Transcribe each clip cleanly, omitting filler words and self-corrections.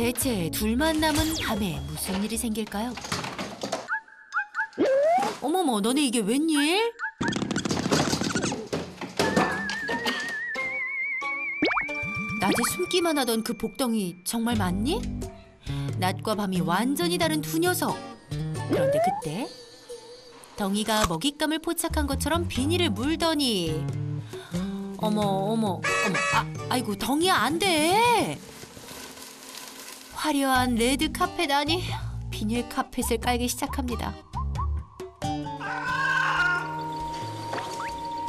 대체 둘만 남은 밤에 무슨 일이 생길까요? 어머머, 너네 이게 웬일? 낮에 숨기만 하던 그 복덩이 정말 맞니? 낮과 밤이 완전히 다른 두 녀석. 그런데 그때 덩이가 먹잇감을 포착한 것처럼 비닐을 물더니 어머, 아이고 덩이야 안 돼. 화려한 레드 카펫 아니 비닐 카펫을 깔기 시작합니다.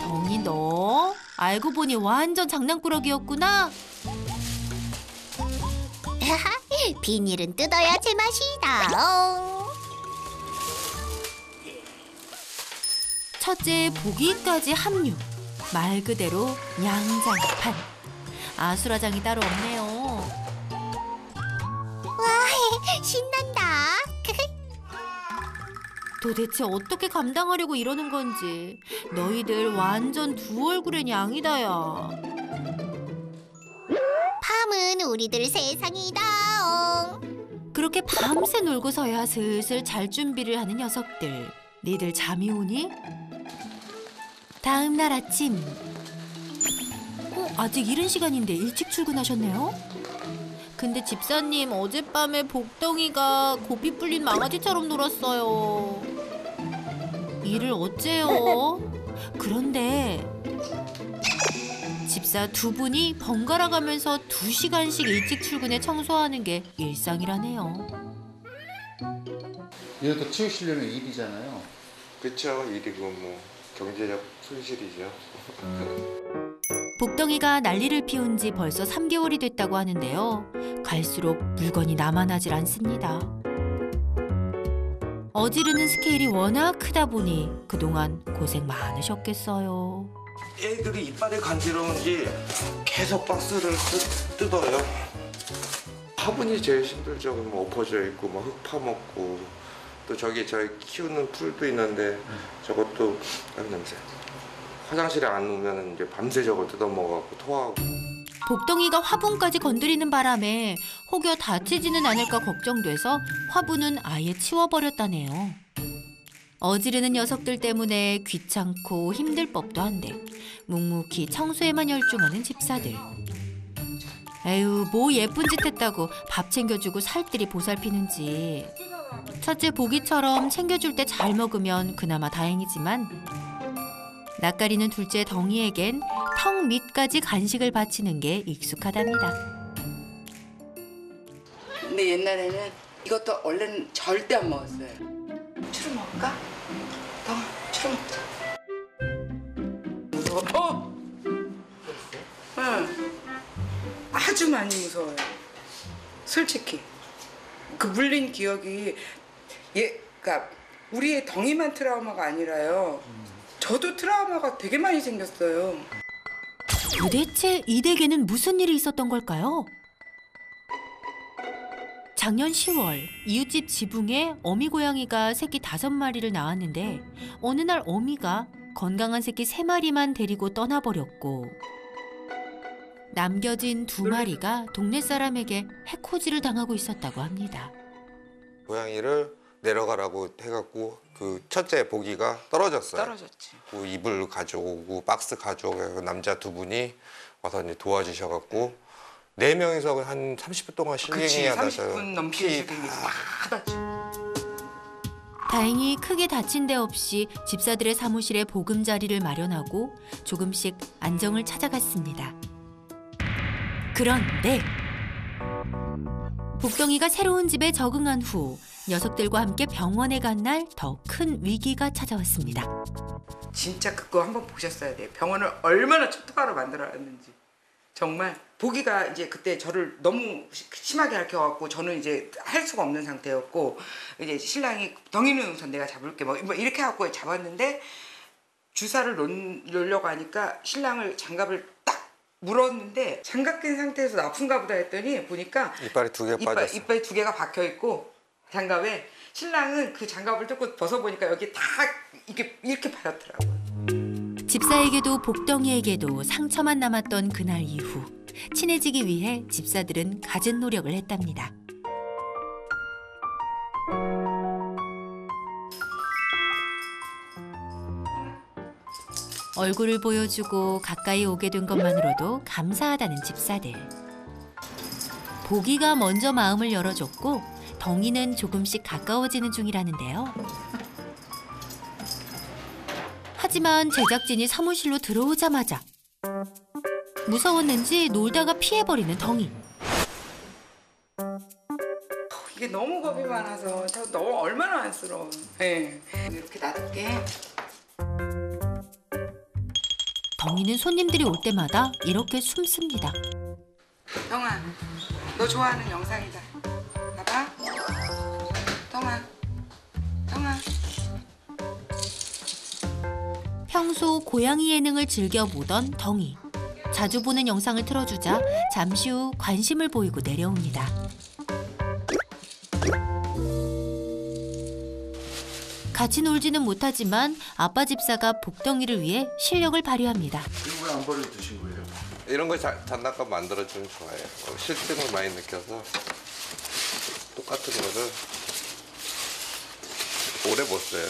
덩이 너 알고 보니 완전 장난꾸러기였구나. 비닐은 뜯어야 제맛이다. 첫째 보기까지 합류. 말 그대로 양장판. 아수라장이 따로 없네요. 와, 신난다. 도대체 어떻게 감당하려고 이러는 건지. 너희들 완전 두 얼굴의 양이다야. 밤은 우리들 세상이다. 그렇게 밤새 놀고서야 슬슬 잘 준비를 하는 녀석들. 니들 잠이 오니? 다음 날 아침. 아직 이른 시간인데 일찍 출근하셨네요? 근데 집사님 어젯밤에 복덩이가 고삐 뿔린 망아지처럼 놀았어요. 일을 어째요? 그런데 집사 두 분이 번갈아 가면서 2시간씩 일찍 출근해 청소하는 게 일상이라네요. 이것도 치우시려면 일이잖아요. 그쵸, 일이고 뭐 경제적 손실이죠. 복덩이가 난리를 피운 지 벌써 3개월이 됐다고 하는데요. 갈수록 물건이 남아나질 않습니다. 어지르는 스케일이 워낙 크다 보니 그동안 고생 많으셨겠어요. 애들이 이빨이 간지러운지 계속 박스를 뜯어요. 화분이 제일 힘들죠. 뭐 엎어져 있고 막 흙 파먹고 또 저기 저희 키우는 풀도 있는데 저것도 냄새. 화장실에 안 놓으면 이제 밤새 저거 뜯어먹어갖고 토하고. 복덩이가 화분까지 건드리는 바람에 혹여 다치지는 않을까 걱정돼서 화분은 아예 치워버렸다네요. 어지르는 녀석들 때문에 귀찮고 힘들 법도 한데 묵묵히 청소에만 열중하는 집사들. 에휴, 뭐 예쁜 짓 했다고 밥 챙겨주고 살뜰히 보살피는지. 첫째 보기처럼 챙겨줄 때 잘 먹으면 그나마 다행이지만 낯가리는 둘째 덩이에겐 턱 밑까지 간식을 바치는 게 익숙하답니다. 근데 옛날에는 이것도 원래는 절대 안 먹었어요. 추루 먹을까? 추루 먹자. 무서워. 응. 아주 많이 무서워요. 솔직히. 그 물린 기억이 그러니까 우리의 덩이만 트라우마가 아니라요. 저도 트라우마가 되게 많이 생겼어요. 도대체 이 댁에는 무슨 일이 있었던 걸까요? 작년 10월 이웃집 지붕에 어미 고양이가 새끼 5마리를 낳았는데 어느 날 어미가 건강한 새끼 3마리만 데리고 떠나버렸고 남겨진 2마리가 동네 사람에게 해코지를 당하고 있었다고 합니다. 고양이를 내려가라고 해갖고 그 첫째 보기가 떨어졌어요. 떨어졌지. 그 이불 가져오고 박스 가져오고 남자 2분이 와서 이제 도와주셔갖고 4명이서 한 30분 동안 실갱이 하다가 30분 넘게 실갱이 하다죠. 다행히 크게 다친 데 없이 집사들의 사무실에 보금자리를 마련하고 조금씩 안정을 찾아갔습니다. 그런데 복덩이가 새로운 집에 적응한 후 녀석들과 함께 병원에 간 날 더 큰 위기가 찾아왔습니다. 진짜 그거 한번 보셨어야 돼요. 병원을 얼마나 초토화로 만들어놨는지. 정말 보기가 이제 그때 저를 너무 심하게 앓혀갖고 저는 이제 할 수가 없는 상태였고 이제 신랑이 덩이는 우선 내가 잡을게 뭐 이렇게 해갖고 잡았는데 주사를 놓으려고 하니까 신랑을 장갑을 딱 물었는데 장갑 낀 상태에서 아픈가 보다 했더니 보니까 이빨이 2개 빠졌어. 이빨이 2개가 박혀있고 장갑에 신랑은 그 장갑을 뜯고 벗어보니까 여기 다 이렇게 파였더라고요. 집사에게도 복덩이에게도 상처만 남았던 그날 이후 친해지기 위해 집사들은 갖은 노력을 했답니다. 얼굴을 보여주고 가까이 오게 된 것만으로도 감사하다는 집사들. 보기가 먼저 마음을 열어줬고 덩이는 조금씩 가까워지는 중이라는데요. 하지만 제작진이 사무실로 들어오자마자 무서웠는지 놀다가 피해버리는 덩이. 이게 너무 겁이 많아서 저 너무 얼마나 안쓰러워. 네. 이렇게 놔둘게. 덩이는 손님들이 올 때마다 이렇게 숨습니다. 덩아, 너 좋아하는 영상이다. 봐봐. 덩아, 덩아. 평소 고양이 예능을 즐겨 보던 덩이. 자주 보는 영상을 틀어주자 잠시 후 관심을 보이고 내려옵니다. 같이 놀지는 못하지만 아빠 집사가 복덩이를 위해 실력을 발휘합니다. 이거 왜 안 버려 두신 거예요? 이런 거 장난감 만들어주면 좋아해요. 실증을 많이 느껴서 똑같은 거를 오래 못 써요.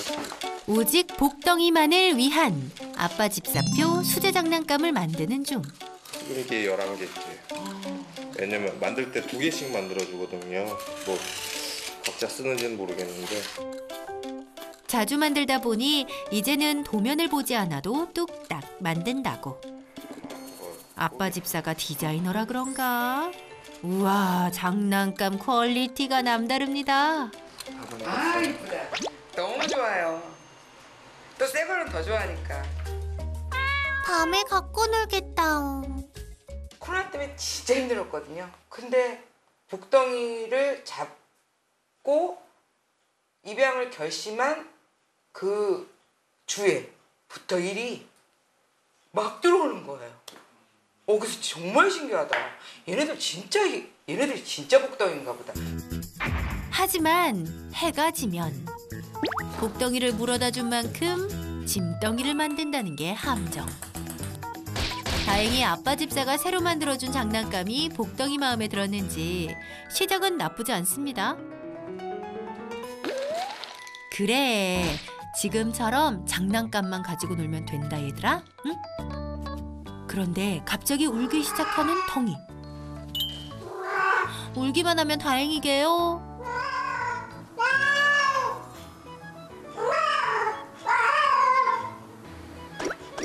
오직 복덩이만을 위한 아빠 집사표 수제 장난감을 만드는 중. 이게 11개째. 왜냐면 만들 때 2개씩 만들어주거든요. 뭐 각자 쓰는지는 모르겠는데. 자주 만들다 보니 이제는 도면을 보지 않아도 뚝딱 만든다고. 아빠 집사가 디자이너라 그런가? 우와, 장난감 퀄리티가 남다릅니다. 아, 이쁘다. 너무 좋아요. 또 새 거는 더 좋아하니까. 밤에 갖고 놀겠다. 코로나 때문에 진짜 힘들었거든요. 근데 복덩이를 잡고 입양을 결심한 그 주에부터 일이 막 들어오는 거예요. 그래서 정말 신기하다. 얘네들이 진짜 복덩이인가 보다. 하지만 해가 지면 복덩이를 물어다 준 만큼 짐덩이를 만든다는 게 함정. 다행히 아빠 집사가 새로 만들어준 장난감이 복덩이 마음에 들었는지 시작은 나쁘지 않습니다. 그래, 지금처럼 장난감만 가지고 놀면 된다 얘들아. 응? 그런데 갑자기 울기 시작하는 덩이. 울기만 하면 다행이게요.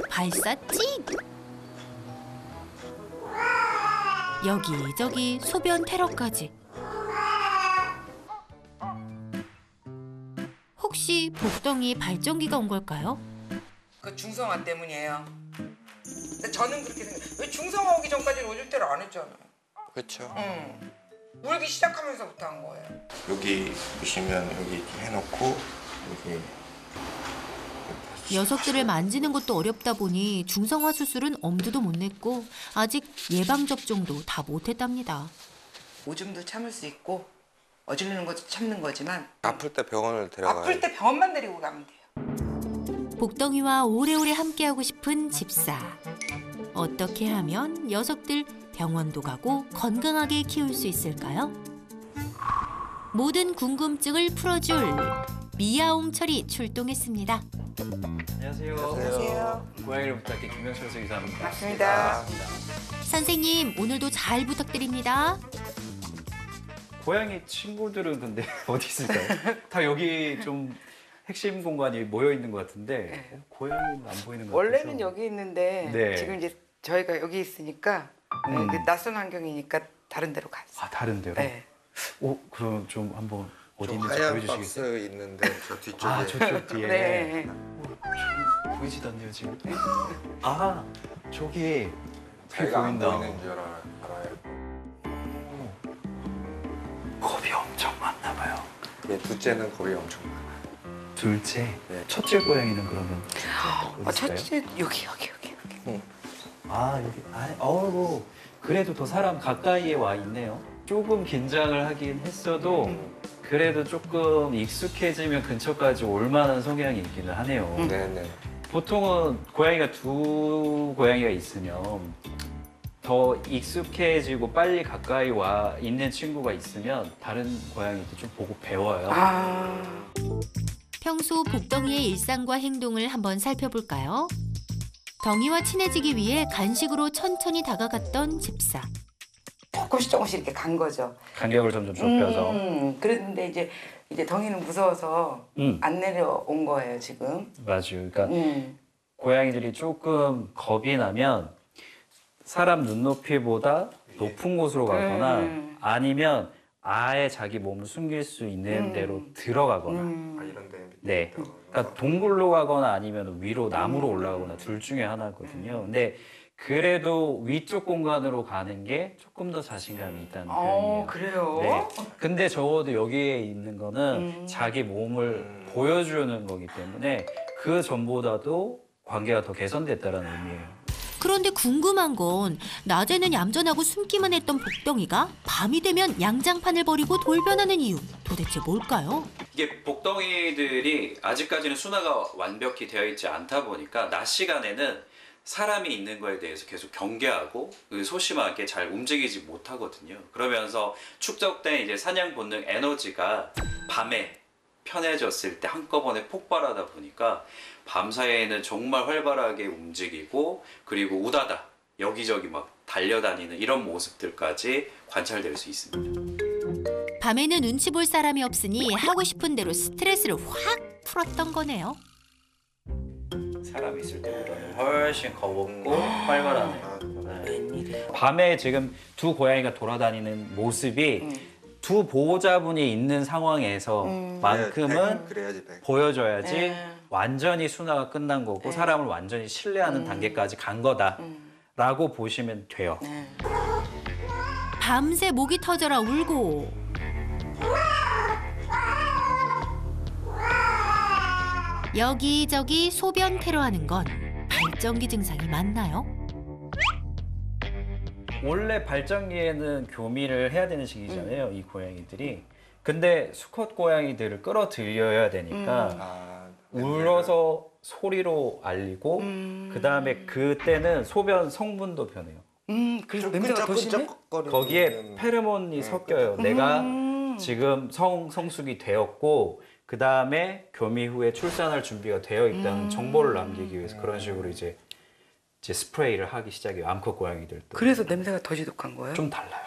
발사 찍! 여기저기 소변 테러까지. 혹시 복덩이 발정기가 온 걸까요? 그 중성화 때문이에요. 근데 저는 그렇게 생각해요. 왜 중성화 오기 전까지는 오줄 때를 안 했잖아요. 그렇죠. 응. 울기 시작하면서부터 한 거예요. 여기 보시면 여기 해놓고 여기 녀석들을 만지는 것도 어렵다 보니 중성화 수술은 엄두도 못 냈고 아직 예방접종도 다 못했답니다. 오줌도 참을 수 있고 어지르는 것도 참는 거지만 아플 때 병원을 데려가요. 아플 때 병원만 데리고 가면 돼요. 복덩이와 오래오래 함께하고 싶은 집사. 어떻게 하면 녀석들 병원도 가고 건강하게 키울 수 있을까요? 모든 궁금증을 풀어줄 미아옹철이 출동했습니다. 안녕하세요. 안녕하세요. 고양이를 부탁해 김명철 수의사입니다. 맞습니다. 선생님, 오늘도 잘 부탁드립니다. 고양이 친구들은 근데 어디 있을까요? 다 여기 좀 핵심 공간이 모여 있는 것 같은데 네. 고양이는 안 보이는 것 같아서. 원래는 여기 있는데 네. 지금 이제 저희가 여기 있으니까 이게 낯선 환경이니까 다른 데로 갔어요. 아 다른 데로? 네. 그럼 좀 한번 어디 있는지 하얀 보여주시겠어요? 박스 있는데 저 뒤쪽에. 아 저쪽 뒤에. 네. 보이지도 않네요 지금. 아 저기 자기가 안 보인다. 보이는 줄 알아요. 겁이 엄청 많나 봐요. 얘 둘째는 겁이 엄청 많아요. 둘째, 네. 첫째 고양이는 그러면 어디 있을까요? 첫째 여기. 아 여기 어우 그래도 더 사람 가까이에 와 있네요. 조금 긴장을 하긴 했어도 그래도 조금 익숙해지면 근처까지 올 만한 성향이 있기는 하네요. 네네. 보통은 고양이가 두 고양이가 있으면 더 익숙해지고 빨리 가까이 와 있는 친구가 있으면 다른 고양이도 좀 보고 배워요. 평소 복덩이의 일상과 행동을 한번 살펴볼까요? 덩이와 친해지기 위해 간식으로 천천히 다가갔던 집사. 조금씩 이렇게 간 거죠. 간격을 점점 좁혀서. 그랬는데 이제 덩이는 무서워서 안 내려온 거예요 지금. 맞아요. 그러니까 고양이들이 조금 겁이 나면 사람 눈높이보다 높은 곳으로 가거나 아니면 아예 자기 몸을 숨길 수 있는 데로 들어가거나 아, 이런 데 네. 그러니까 동굴로 가거나 아니면 위로 나무로 올라가거나 둘 중에 하나거든요. 근데 그래도 위쪽 공간으로 가는 게 조금 더 자신감이 있다는 표현이에요. 그래요? 네. 근데 적어도 여기에 있는 거는 자기 몸을 보여주는 거기 때문에 그 전보다도 관계가 더 개선됐다는 의미예요. 그런데 궁금한 건 낮에는 얌전하고 숨기만 했던 복덩이가 밤이 되면 양장판을 버리고 돌변하는 이유 도대체 뭘까요? 이게 복덩이들이 아직까지는 순화가 완벽히 되어 있지 않다 보니까 낮 시간에는 사람이 있는 거에 대해서 계속 경계하고 소심하게 잘 움직이지 못하거든요. 그러면서 축적된 이제 사냥 본능 에너지가 밤에 편해졌을 때 한꺼번에 폭발하다 보니까 밤사이에는 정말 활발하게 움직이고 그리고 우다다 여기저기 막 달려다니는 이런 모습들까지 관찰될 수 있습니다. 밤에는 눈치 볼 사람이 없으니 하고 싶은 대로 스트레스를 확 풀었던 거네요. 사람이 있을 때보다는 훨씬 겁없고 활발하네요. 웬일이에요? 밤에 지금 두 고양이가 돌아다니는 모습이 두 보호자분이 있는 상황에서만큼은 그래야지 100. 보여줘야지 완전히 순화가 끝난 거고 사람을 완전히 신뢰하는 단계까지 간 거다라고 보시면 돼요. 밤새 목이 터져라 울고 여기저기 소변 테러하는 건 발정기 증상이 맞나요? 원래 발정기에는 교미를 해야 되는 시기잖아요, 이 고양이들이. 근데 수컷 고양이들을 끌어들여야 되니까 울어서 소리로 알리고 그다음에 그때는 소변 성분도 변해요. 그래서 냄새가 더 심해? 거기에 페로몬이 섞여요. 내가 지금 성숙이 되었고 그다음에 교미 후에 출산할 준비가 되어 있다는 정보를 남기기 위해서 그런 식으로 이제 스프레이를 하기 시작해요. 암컷 고양이들도. 그래서 냄새가 더 지독한 거예요? 좀 달라요.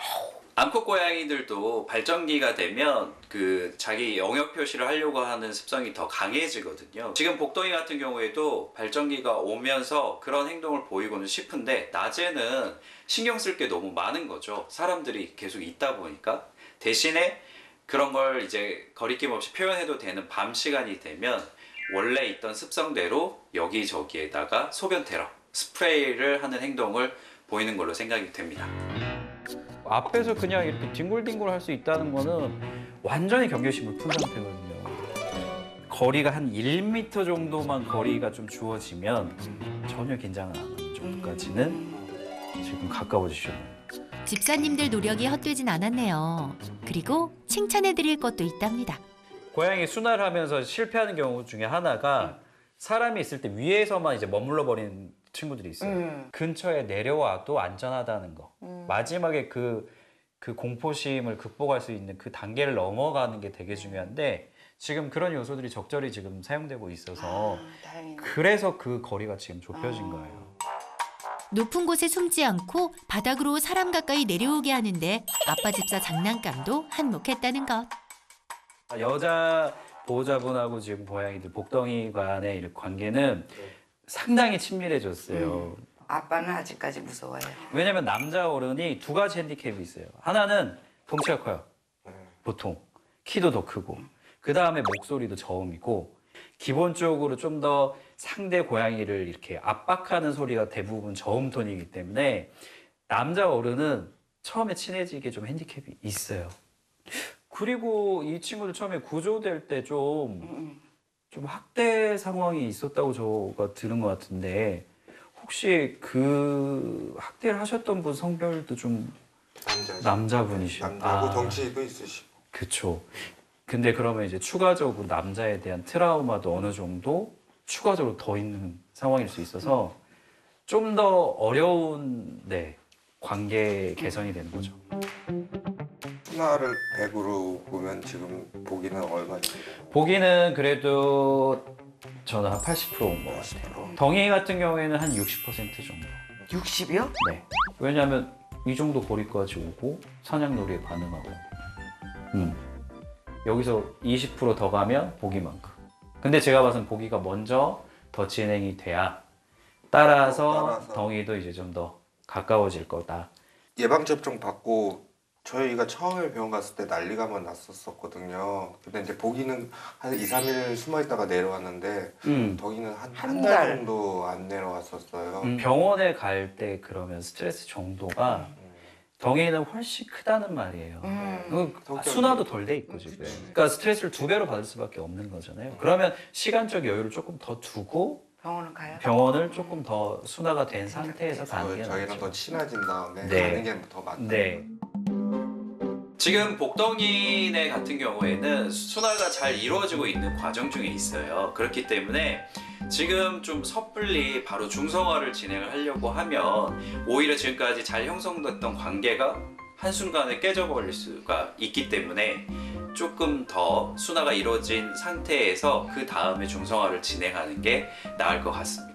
암컷 고양이들도 발정기가 되면 그 자기 영역 표시를 하려고 하는 습성이 더 강해지거든요. 지금 복덩이 같은 경우에도 발정기가 오면서 그런 행동을 보이고는 싶은데 낮에는 신경 쓸 게 너무 많은 거죠. 사람들이 계속 있다 보니까. 대신에 그런 걸 이제 거리낌 없이 표현해도 되는 밤 시간이 되면 원래 있던 습성대로 여기저기에다가 소변 테러, 스프레이를 하는 행동을 보이는 걸로 생각이 됩니다. 앞에서 그냥 이렇게 뒹굴뒹굴 할 수 있다는 거는 완전히 경계심을 푼 상태거든요. 거리가 한 1m 정도만 거리가 좀 주어지면 전혀 긴장을 안 하는 정도까지는 지금 가까워지셨네요. 집사님들 노력이 헛되진 않았네요. 그리고 칭찬해드릴 것도 있답니다. 고양이 순화를 하면서 실패하는 경우 중에 하나가 사람이 있을 때 위에서만 이제 머물러 버리는 친구들이 있어요. 근처에 내려와도 안전하다는 거. 마지막에 그 공포심을 극복할 수 있는 그 단계를 넘어가는 게 되게 중요한데 지금 그런 요소들이 적절히 지금 사용되고 있어서 다행이네. 그래서 그 거리가 지금 좁혀진 거예요. 높은 곳에 숨지 않고 바닥으로 사람 가까이 내려오게 하는데 아빠 집사 장난감도 한몫했다는 것. 여자 보호자분하고 지금 고양이들 복덩이 간의 이런 관계는 상당히 친밀해졌어요. 아빠는 아직까지 무서워요. 왜냐면 남자 어른이 두 가지 핸디캡이 있어요. 하나는 덩치가 커요. 보통 키도 더 크고 그 다음에 목소리도 저음이고 기본적으로 좀 더 상대 고양이를 이렇게 압박하는 소리가 대부분 저음 톤이기 때문에 남자 어른은 처음에 친해지게 좀 핸디캡이 있어요. 그리고 이 친구들 처음에 구조될 때 좀 학대 상황이 있었다고 저가 들은 것 같은데 혹시 그 학대를 하셨던 분 성별도 좀 남자분이시고 남자고 덩치도 있으시고. 그렇죠. 근데 그러면 이제 추가적으로 남자에 대한 트라우마도 어느 정도 추가적으로 더 있는 상황일 수 있어서 좀 더 어려운 관계 개선이 되는 거죠. 순화를 100으로 보면 지금 보기는 얼마나? 보기는 그래도 저는 한 80%온 것 같아요. 덩이 같은 경우에는 한 60% 정도. 60이요? 네. 왜냐하면 이 정도 거리까지 오고 사냥놀이에 반응하고. 여기서 20% 더 가면 보기만큼. 근데 제가 봐선 보기가 먼저 더 진행이 돼야 따라서 덩이도 이제 좀 더 가까워질 거다. 예방접종 받고 저희가 처음에 병원 갔을 때 난리가 났었거든요. 근데 이제 보기는 한 2, 3일 숨어 있다가 내려왔는데 덩이는 한 달 정도 안 내려왔었어요. 병원에 갈 때 그러면 스트레스 정도가 덩이는 훨씬 크다는 말이에요. 순화도 덜 돼 있고 지금. 그러니까 스트레스를 2배로 받을 수밖에 없는 거잖아요. 그러면 시간적 여유를 조금 더 두고 병원은 가요? 병원을 조금 더 순화가 된 상태에서 가는 게 저희랑 낫죠. 더 친해진 다음에 네. 가는 게 더 맞다. 네. 지금 복덩이네 같은 경우에는 순화가 잘 이루어지고 있는 과정 중에 있어요. 그렇기 때문에 지금 좀 섣불리 바로 중성화를 진행을 하려고 하면 오히려 지금까지 잘 형성됐던 관계가 한순간에 깨져버릴 수가 있기 때문에 조금 더 순화가 이루어진 상태에서 그 다음에 중성화를 진행하는 게 나을 것 같습니다.